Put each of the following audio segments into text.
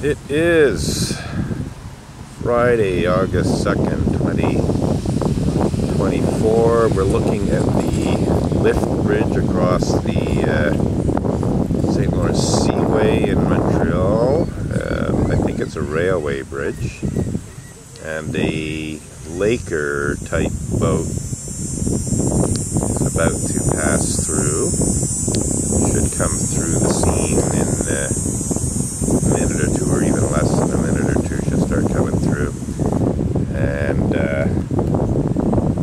It is Friday, August 2nd, 2024. We're looking at the lift bridge across the St. Lawrence Seaway in Montreal. I think it's a railway bridge. And a Laker type boat is about to pass through. Should come through the scene in a minute or two, or even less than a minute or two. Should start coming through. And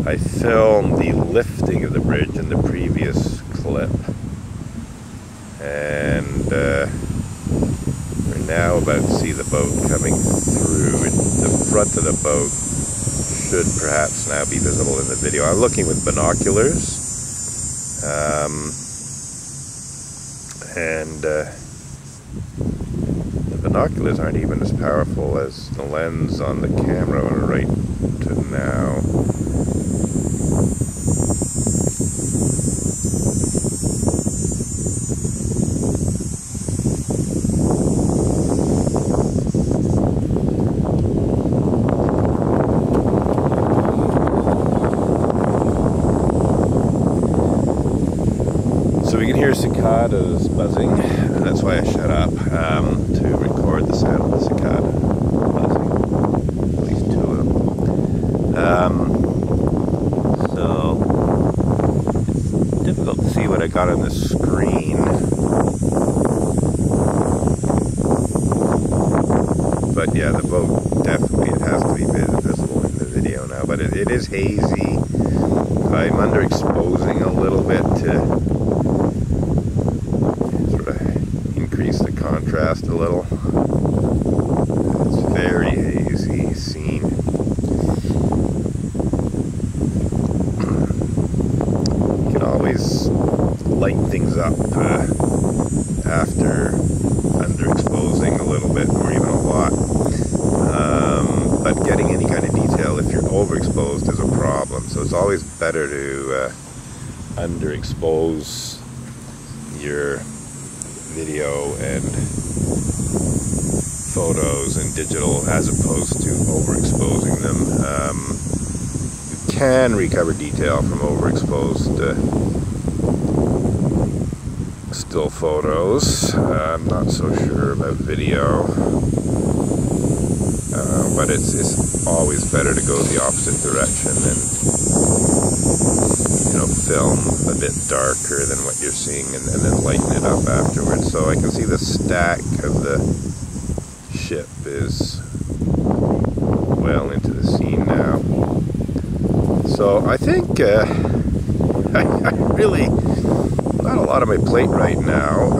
I filmed the lifting of the bridge in the previous clip. And we're now about to see the boat coming through. The front of the boat should perhaps now be visible in the video. I'm looking with binoculars. The binoculars aren't even as powerful as the lens on the camera right to now. So we can hear cicadas buzzing, and that's why I shut up to record the sound of the cicada buzzing, at least two of them. So it's difficult to see what I got on the screen, but yeah, the boat definitely, it has to be visible in the video now, but it is hazy. I'm underexposing a little bit to increase the contrast a little. It's very hazy scene. You can always light things up after underexposing a little bit, or even a lot. But getting any kind of detail if you're overexposed is a problem. So it's always better to underexpose your video and photos and digital as opposed to overexposing them. You can recover detail from overexposed still photos. I'm not so sure about video, but it's always better to go the opposite direction and, you know, film a bit darker than what you're seeing, and then lighten it up afterwards. So I can see the stack of the ship is well into the scene now. So I think I really not a lot on my plate right now.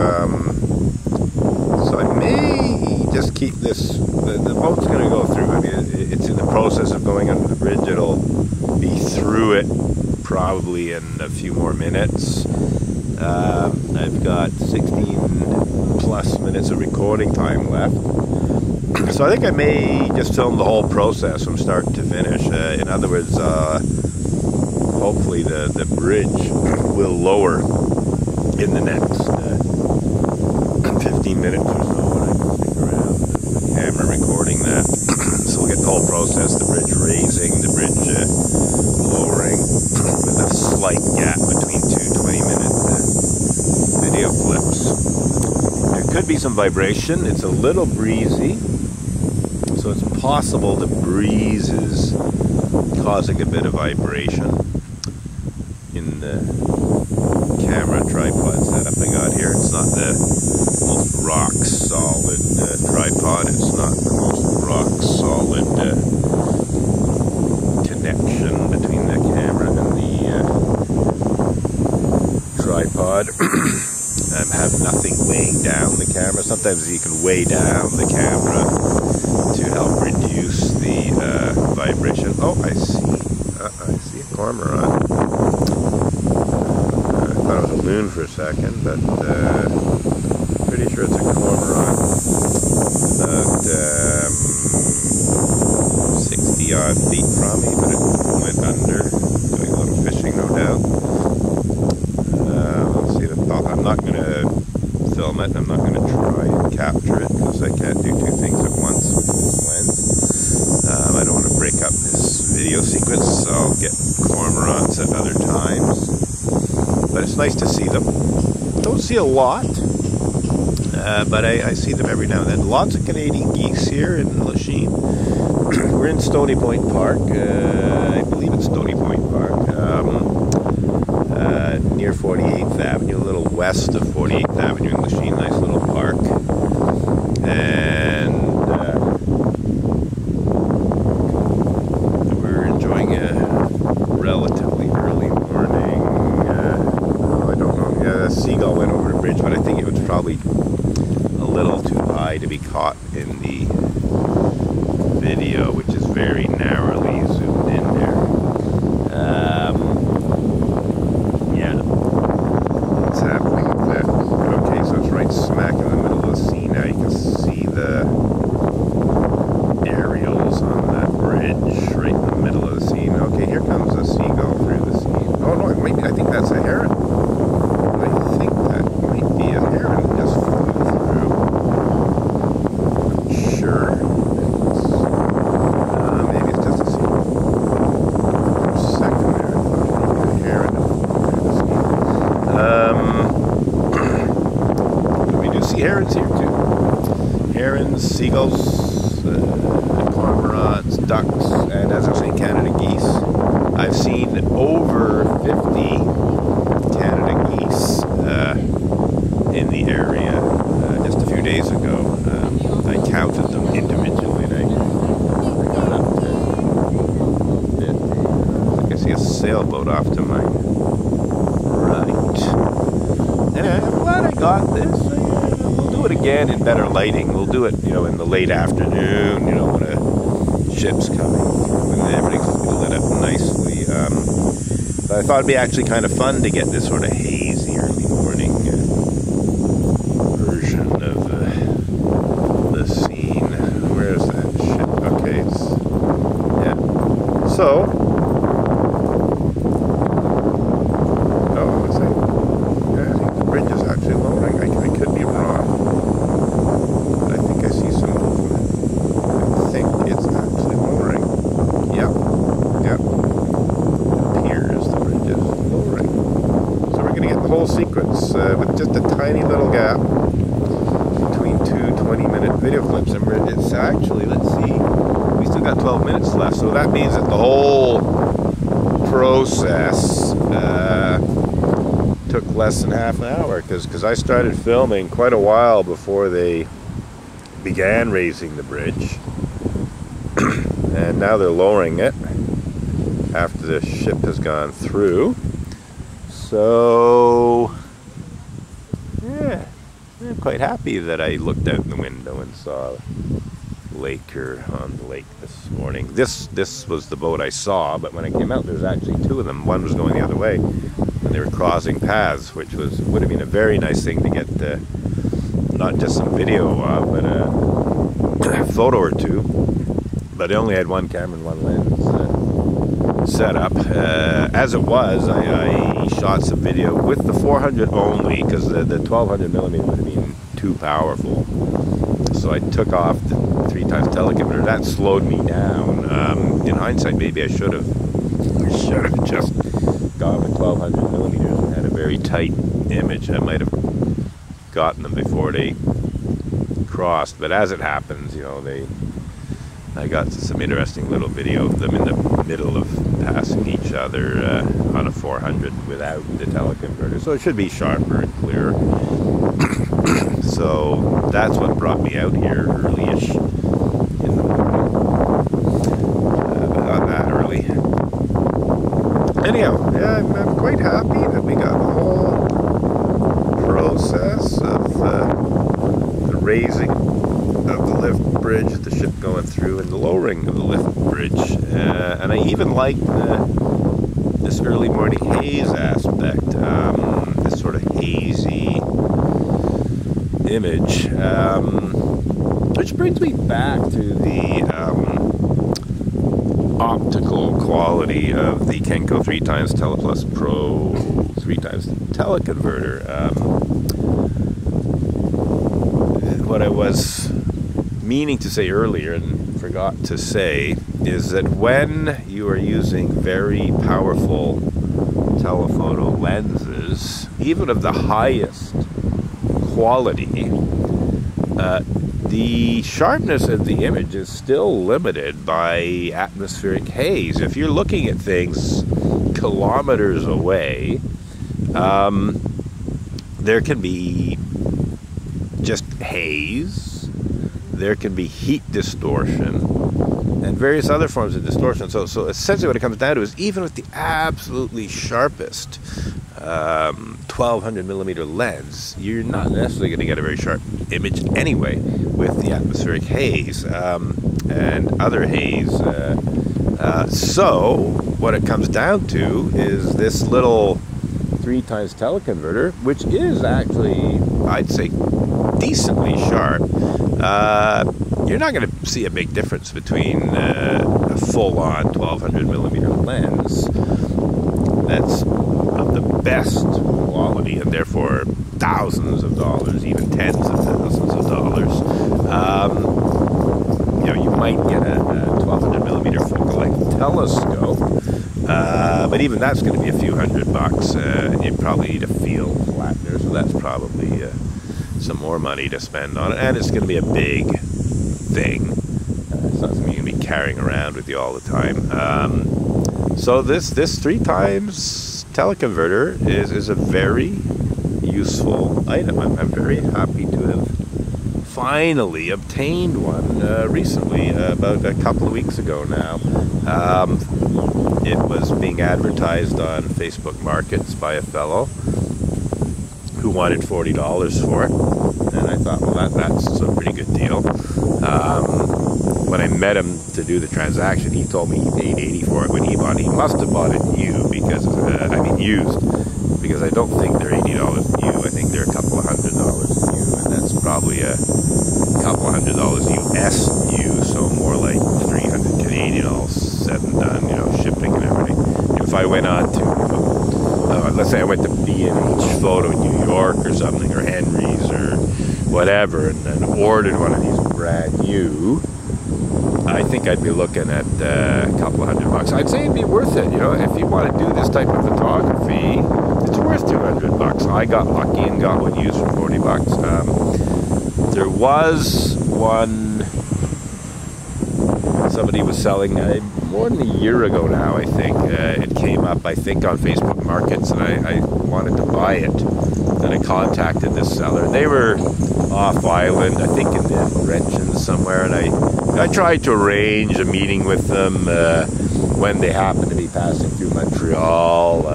So I may just keep this. The boat's going to go through. I mean, it's in the process of going under the bridge. It'll be through it probably in a few more minutes. I've got 16 plus minutes of recording time left. So I think I may just film the whole process from start to finish. In other words, hopefully the bridge will lower in the next 15 minutes or so when I stick around the camera recording that. So we'll get the whole process, the bridge raising, the bridge lowering, with a slight gap between two 20-minute video clips. There could be some vibration. It's a little breezy, so it's possible the breeze is causing a bit of vibration in the camera tripod setup I got here. It's not the most rock solid tripod. It's not the most rock solid connection between the camera and the tripod. I have nothing weighing down the camera. Sometimes you can weigh down the camera to help reduce the vibration. Oh, I see a cormorant. I thought it was a loon for a second, but pretty sure it's a cormorant. About 60 odd feet from me, but it went under, doing a little fishing, no doubt. Let's see, I'm not going to film it, I'm not going to try and capture it, because I can't do two things get cormorants at other times, but it's nice to see them. Don't see a lot, but I see them every now and then. Lots of Canadian geese here in Lachine. We're in Stony Point Park. I believe it's Stony Point Park, near 48th Avenue, a little west of 48th Avenue in Lachine. Nice little park. And we're enjoying a relatively early morning. I don't know. Yeah, a seagull went over the bridge, but I think it was probably a little too high to be caught in the video, which is very narrowly zoomed in there. Yeah, what's happening with that? Okay, so it's right smack in the middle of the sea now. You can see the aerials on that bridge right in the middle of the scene. Okay, here comes a seagull through the scene. Oh no, it might be, I think that's a heron. I think that might be a heron that just flew through. Not sure. Maybe it's just a seagull. For a second there, I thought it might be a heron that flew through the scene. We do see herons here too. Herons, seagulls, cormorants, ducks, and as I was saying, Canada geese. I've seen over 50 Canada geese in the area just a few days ago. I counted them individually, and I got up to a bit. I think I see a sailboat off to my right. Anyway, I'm glad I got this. We'll do it again in better lighting. We'll do it, you know, in the late afternoon, you know, when a ship's coming through and everything's lit up nicely. But I thought it'd be actually kind of fun to get this sort of hazy early morning version of the scene. Where is that ship? Okay, yeah. So, oh, is it? Yeah, I think the bridge is actually lowering. I could be wrong, but I think I see some movement. I think it's actually lowering. Yep, yep. It appears the bridge is lowering. So we're going to get the whole sequence with just a tiny little gap between two 20-minute video clips. And it's actually, let's see, we still got 12 minutes left. So that means that the whole process took less than half an hour, because I started filming quite a while before they began raising the bridge. And now they're lowering it after the ship has gone through. So yeah, I'm quite happy that I looked out the window and saw Laker on the lake this morning. This was the boat I saw, but when I came out, there was actually two of them. One was going the other way, and they were crossing paths, which would have been a very nice thing to get not just some video of, but a photo or two. But I only had one camera and one lens set up. As it was, I shot some video with the 400 only, because the 1200 millimeter would have been too powerful. So I took off the 3x teleconverter. That slowed me down. In hindsight, maybe I should have just gone with 1200 millimeters and had a very tight image. I might have gotten them before they crossed. But as it happens, you know, I got some interesting little video of them in the middle of passing each other on a 400 without the teleconverter. So it should be sharper and clearer. So that's what brought me out here early-ish in the morning. But not that early. Anyhow, yeah, I'm quite happy that we got the whole process of the raising of the lift bridge, the ship going through, and the lowering of the lift bridge. And I even like this early morning haze aspect, this sort of hazy image, which brings me back to the optical quality of the Kenko 3x Teleplus Pro 3x teleconverter. What I was meaning to say earlier, and forgot to say is that when you are using very powerful telephoto lenses, even of the highest quality, the sharpness of the image is still limited by atmospheric haze. If you're looking at things kilometers away, there can be just haze, there can be heat distortion, and various other forms of distortion. So essentially what it comes down to is, even with the absolutely sharpest 1200 millimeter lens, you're not necessarily going to get a very sharp image anyway with the atmospheric haze and other haze. So what it comes down to is this little 3x teleconverter, which is actually, I'd say, decently sharp. You're not going to see a big difference between a full-on 1200 millimeter lens that's of the best quality, and therefore thousands of dollars, even tens of thousands of dollars. You might get a 1200 millimeter focal length telescope, but even that's going to be a few $100, and you probably need a field flattener, so that's probably some more money to spend on it, and it's going to be a big thing. It's not something you're going to be carrying around with you all the time. So this 3x teleconverter is a very useful item. I'm very happy to have finally obtained one recently, about a couple of weeks ago now. It was being advertised on Facebook Markets by a fellow who wanted $40 for it, and I thought, well, that's a pretty good deal. When I met him to do the transaction, he told me he paid $80 for it when he bought it. He must have bought it new, because used, because I don't think they're $80 new. I think they're a couple of $100 new, and that's probably a couple of $100 US new, so more like 300 Canadian all said and done, shipping and everything. If I went on to, let's say I went to B&H Photo in New York or something, or Henry's or whatever, and ordered one of these brand new, I think I'd be looking at a couple of $100. I'd say it'd be worth it. If you want to do this type of photography, it's worth $200. I got lucky and got one used for $40. There was one somebody was selling more than a year ago now, I think. It came up, I think, on Facebook Markets, and I wanted to buy it. And I contacted this seller. They were off island, I think in the Laurentians somewhere, and I tried to arrange a meeting with them when they happened to be passing through Montreal,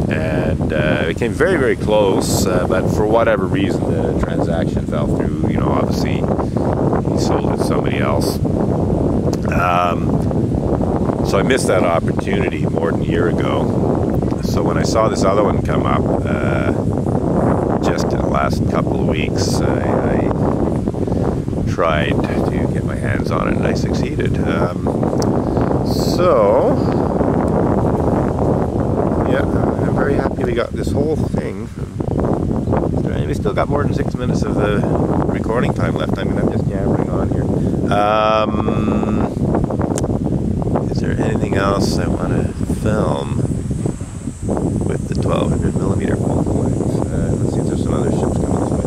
and it came very, very close, but for whatever reason the transaction fell through. Obviously he sold it to somebody else. So I missed that opportunity more than a year ago. So when I saw this other one come up just in the last couple of weeks, I tried to get my hands on it, and I succeeded. Yeah, I'm very happy we got this whole thing. We still got more than 6 minutes of the recording time left. I'm just yammering on here. Is there anything else I want to film with the 1200 millimeter focal length? Let's see if there's some other ships coming this way.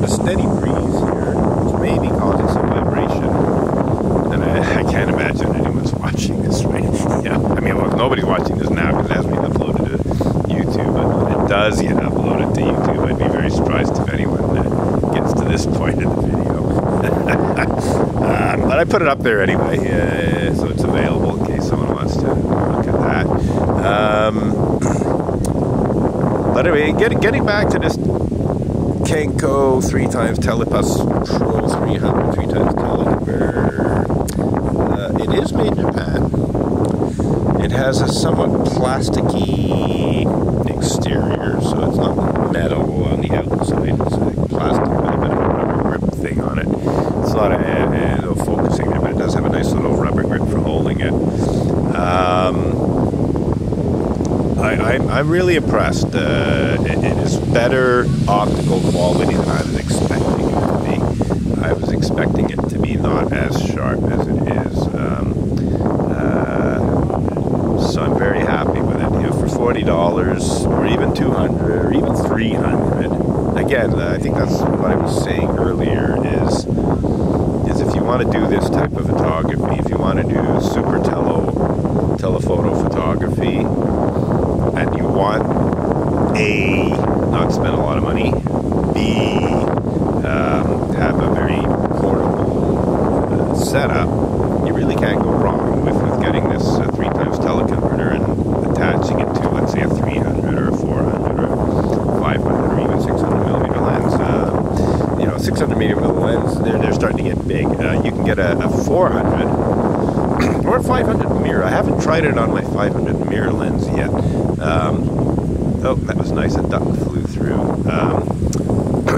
Steady breeze here, which may be causing some vibration, and I can't imagine anyone's watching this right now. Well, nobody's watching this now because it hasn't been uploaded to YouTube, but when it does get uploaded to YouTube, I'd be very surprised if anyone gets to this point in the video. But I put it up there anyway, so it's available in case someone wants to look at that. But anyway, getting back to this Kenko 3x Telepass Pro 300 3x teleconverter. It is made in Japan. It has a somewhat plasticky exterior, so it's not metal on the outside. It's like plastic with a bit of a rubber grip thing on it. It's not no focusing there, but it does have a nice little rubber grip for holding it. I'm really impressed. It is better optical quality than I was expecting it to be. I was expecting it to be not as sharp as it is. So I'm very happy with it. You know, for $40 or even $200 or even $300. Again, I think that's what I was saying earlier is if you want to do this type of photography, if you want to do super telephoto photography, and you want A, not spend a lot of money, B, have a very portable setup, you really can't go wrong with getting this 3x teleconverter and attaching it to, let's say, a 300 or a 400 or a 500 or even 600 millimeter lens. You know, 600 millimeter lens, they're starting to get big. You can get a 400 or a 500 mirror. I haven't tried it on my 500 mirror lens yet. Oh, that was nice. A duck flew through.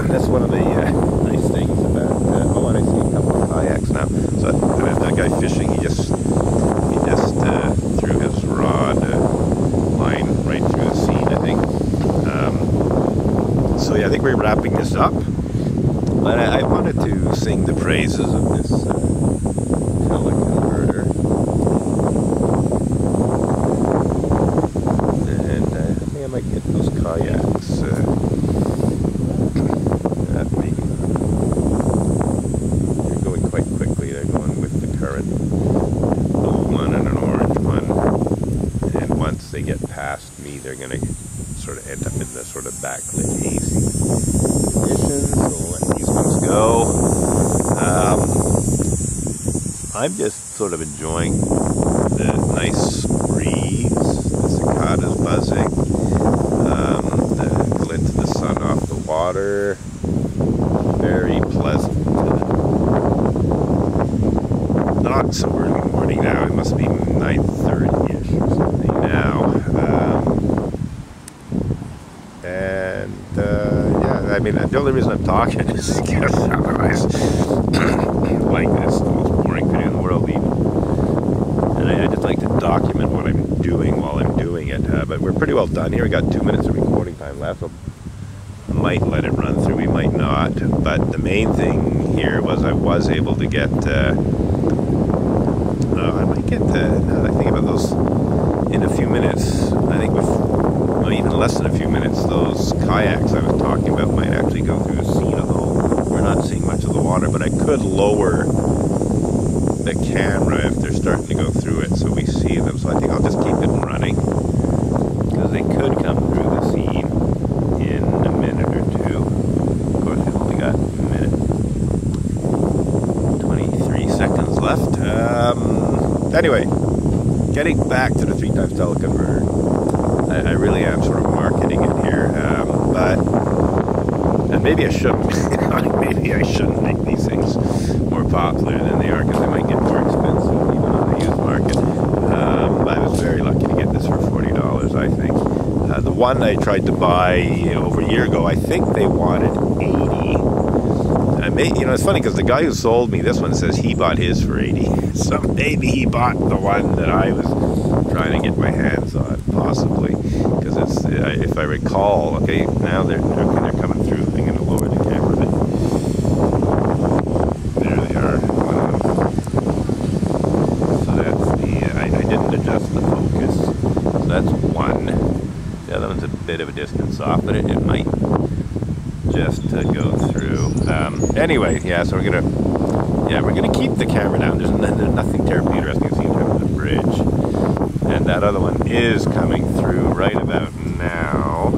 That's one of the nice things about. Oh, and I see a couple of kayaks now. So that guy fishing, he just threw his rod line right through the scene, I think. So yeah, I think we're wrapping this up. But I wanted to sing the praises of this teleconverter. And I think I might get those kayaks. They're going quite quickly. They're going with the current. Blue one and an orange one. And once they get past me, they're going to sort of end up in the sort of backlit hazy conditions. So we'll let these ones go. I'm just sort of enjoying the nice breeze, the cicadas buzzing, the glint of the sun off the water. Very pleasant. Not so early morning now. It must be 9:30ish or something now. Yeah, I mean, the only reason I'm talking is because otherwise, like this, the most boring video in the world, even. And I just like to document what I'm doing while I'm doing it. But we're pretty well done here. We got 2 minutes of recording time left. So I might let it run through. We might not. But the main thing here was I was able to get. I might get. Now that I think about those, in a few minutes. I think with. Even less than a few minutes, those kayaks I was talking about might actually go through the scene, although we're not seeing much of the water, but I could lower the camera if they're starting to go through it so we see them. So I think I'll just keep it running, because they could come through the scene in a minute or two. Of course, we've only got a minute 23 seconds left. Anyway, getting back to the 3x teleconverter. I really am sort of marketing it here, and maybe I shouldn't. Maybe I shouldn't make these things more popular than they are, because they might get more expensive even on the used market. I was very lucky to get this for $40, I think. The one I tried to buy over a year ago, I think they wanted $80. You know, it's funny because the guy who sold me this one says he bought his for $80. So maybe he bought the one that I was trying to get my hands on, possibly, because it's if I recall. Okay, now they're coming through. I'm going to lower the camera a bit. There they are. So that's the. I didn't adjust the focus. So that's one. The other one's a bit of a distance off, but it might just go through. Anyway, yeah. So we're gonna keep the camera down. There's nothing terribly interesting to see in terms of the bridge. And that other one is coming through right about now.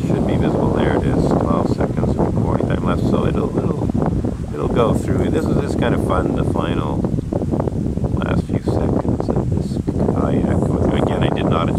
Should be visible. There it is. 12 seconds of recording time left. So it'll go through. This is just kind of fun. The final